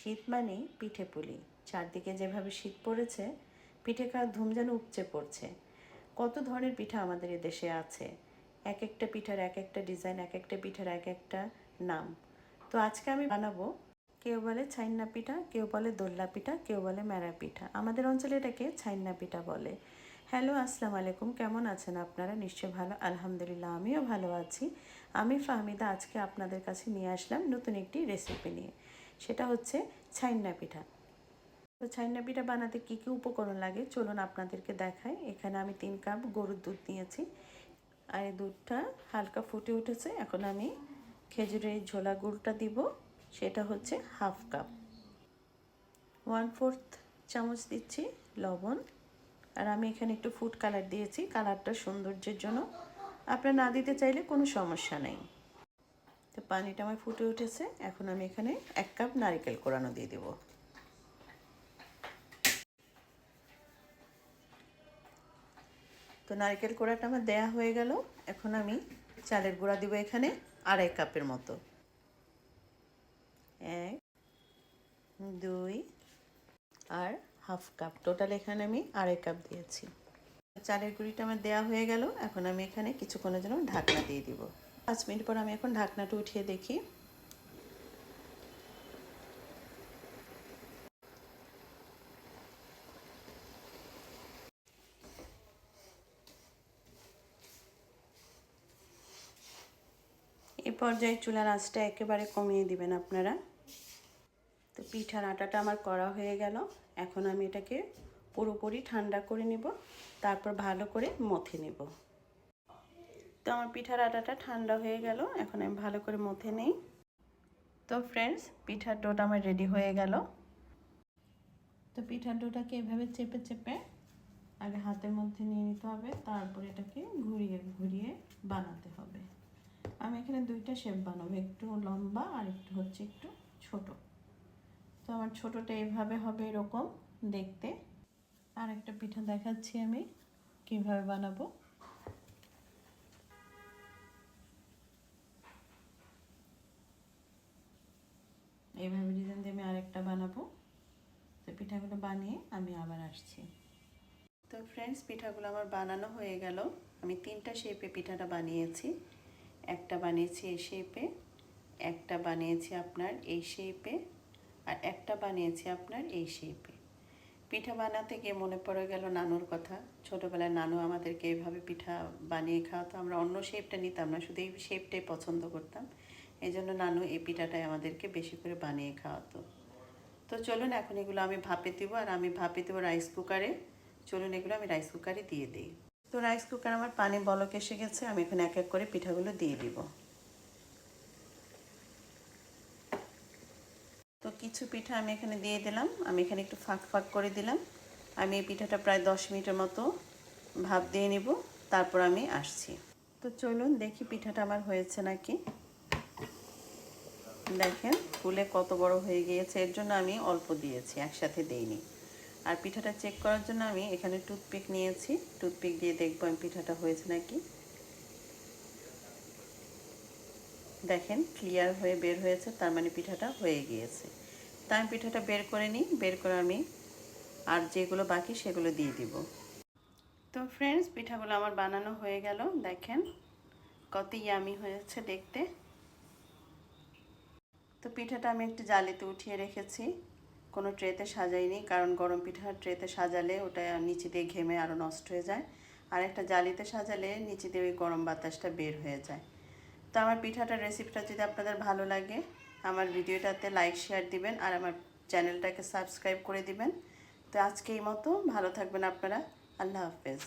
শীত মানেই পিঠে পুলি। চারদিকে যেভাবে শীত পড়েছে, পিঠে খাওয়ার ধুম যেন উপচে পড়ছে। কত ধরনের পিঠা আমাদের এ দেশে আছে, এক একটা পিঠার এক একটা ডিজাইন, এক একটা পিঠার এক একটা নাম। তো আজকে আমি বানাবো, কেউ বলে ছাইন্না পিঠা, কেউ বলে দোল্লা পিঠা, কেউ বলে মেরা পিঠা। আমাদের অঞ্চলে এটাকে ছাইন্না পিঠা বলে। হ্যালো, আসসালামু আলাইকুম। কেমন আছেন আপনারা? নিশ্চয়ই ভালো। আলহামদুলিল্লাহ, আমিও ভালো আছি। আমি ফাহমিদা আজকে আপনাদের কাছে নিয়ে আসলাম নতুন একটি রেসিপি নিয়ে। সেটা হচ্ছে ছাইন্না পিঠা। তো ছাইন্না পিঠা বানাতে কী কী উপকরণ লাগে চলুন আপনাদেরকে দেখাই। এখানে আমি 3 কাপ গরুর দুধ নিয়েছি, আর এই দুধটা হালকা ফুটে উঠেছে। এখন আমি খেজুরের ঝোলা গুড়টা দিব, সেটা হচ্ছে হাফ কাপ। 1/4 চামচ দিচ্ছি লবণ। আর আমি এখানে একটু ফুড কালার দিয়েছি, কালারটা সৌন্দর্যের জন্য। আপনারা না দিতে চাইলে কোনো সমস্যা নেই। তো পানিটা আমার ফুটে উঠেছে, এখন আমি এখানে 1 কাপ নারকেল কোড়ানো দিয়ে দেব। তো নারকেল কোড়াটা আমার দেয়া হয়ে গেল। এখন আমি চালের গুঁড়া দিব এখানে 2.5 কাপের মতো। 1, 2 আর হাফ কাপ, টোটাল এখানে আমি 2.5 কাপ দিয়েছি। চালের গুঁড়িটা আমার দেওয়া হয়ে গেল। এখন আমি এখানে কিছুক্ষণের জন্য ঢাকনা দিয়ে দিব। 5 মিনিট পর আমি এখন ঢাকনাটা উঠিয়ে দেখি। এই পর্যায়ে চুলার আঁচটা একেবারে কমিয়ে দিবেন আপনারা। তো পিঠার আটাটা আমার করা হয়ে গেল। এখন আমি এটাকে পুরোপুরি ঠান্ডা করে নেব, তারপর ভালো করে মথে নেব। তো আমার পিঠার আটাটা ঠান্ডা হয়ে গেল, এখন আমি ভালো করে মথে নেই। তো ফ্রেন্ডস, পিঠার ডোটা আমার রেডি হয়ে গেল। তো পিঠার ডোটাকে এভাবে চেপে চেপে আগে হাতের মধ্যে নিয়ে নিতে হবে, তারপর এটাকে ঘুরিয়ে ঘুরিয়ে বানাতে হবে। আমি এখানে 2টা শেপ বানাবো, একটু লম্বা আর একটু হচ্ছে একটু ছোট। তো আমার ছোটটা এইভাবে হবে, এরকম দেখতে। আর একটা পিঠা দেখাচ্ছি আমি কিভাবে বানাবো। এইভাবে ডিজাইন দিয়ে আমি আরেকটা বানাবো। তো পিঠাগুলো বানিয়ে আমি আবার আসছি। তো ফ্রেন্ডস, পিঠাগুলো আমার বানানো হয়ে গেল। আমি 3টা শেপে পিঠাটা বানিয়েছি। একটা বানিয়েছি এই শেপে, একটা বানিয়েছি আপনার এই শেপে, আর একটা বানিয়েছি আপনার এই শেপে। পিঠা বানাতে গিয়ে মনে পড়ে গেল নানুর কথা। ছোটোবেলায় নানু আমাদেরকে এইভাবে পিঠা বানিয়ে খাওয়াতো। আমরা অন্য শেপটা নিতাম না, শুধু এই শেপটাই পছন্দ করতাম। এই জন্য নানু এই পিঠাটাই আমাদেরকে বেশি করে বানিয়ে খাওয়াতো। তো চলুন এখন এগুলো আমি ভাপে দেবো, আর আমি ভাপে দেবো রাইস কুকারে। চলুন এগুলো আমি রাইস কুকারে দিয়ে দিই। তো রাইস কুকার আমার পানি বলক এসে গেছে, আমি এখন এক এক করে পিঠাগুলো দিয়ে দিব। তো কিছু পিঠা আমি এখানে দিয়ে দিলাম, আমি এখানে একটু ফাঁক ফাঁক করে দিলাম। আমি এই পিঠাটা প্রায় 10 মিনিটের মতো ভাপ দিয়ে নিব, তারপর আমি আসছি। তো চলুন দেখি পিঠাটা আমার হয়েছে নাকি। দেখেন ফুলে কত বড় হয়ে গিয়েছে, এর জন্য আমি অল্প দিয়েছি, একসাথে দেইনি। আর পিঠাটা চেক করার জন্য আমি এখানে টুথপিক নিয়েছি, টুথপিক দিয়ে দেখবো আমি পিঠাটা হয়েছে নাকি। দেখেন ক্লিয়ার হয়ে বের হয়েছে, তার মানে পিঠাটা হয়ে গিয়েছে। তা আমি পিঠাটা বের করে নিই, বের করে আমি আর যেগুলো বাকি সেগুলো দিয়ে দিব। তো ফ্রেন্ডস, পিঠাগুলো আমার বানানো হয়ে গেল। দেখেন কত ইয়ামি হয়েছে দেখতে। তো পিঠাটা আমি একটু জালিতে উঠিয়ে রেখেছি, কোনো ট্রেতে সাজাইনি, কারণ গরম পিঠা ট্রেতে সাজালে ওটা নিচে দিয়ে ঘেমে আরও নষ্ট হয়ে যায়। আর একটা জালিতে সাজালে নিচে দিয়ে ওই গরম বাতাসটা বের হয়ে যায়। তো আমার পিঠাটার রেসিপিটা যদি আপনাদের ভালো লাগে, আমার ভিডিওটাতে লাইক শেয়ার দিবেন, আর আমার চ্যানেলটাকে সাবস্ক্রাইব করে দিবেন। তো আজকে এই মতো, ভালো থাকবেন আপনারা। আল্লাহ হাফেজ।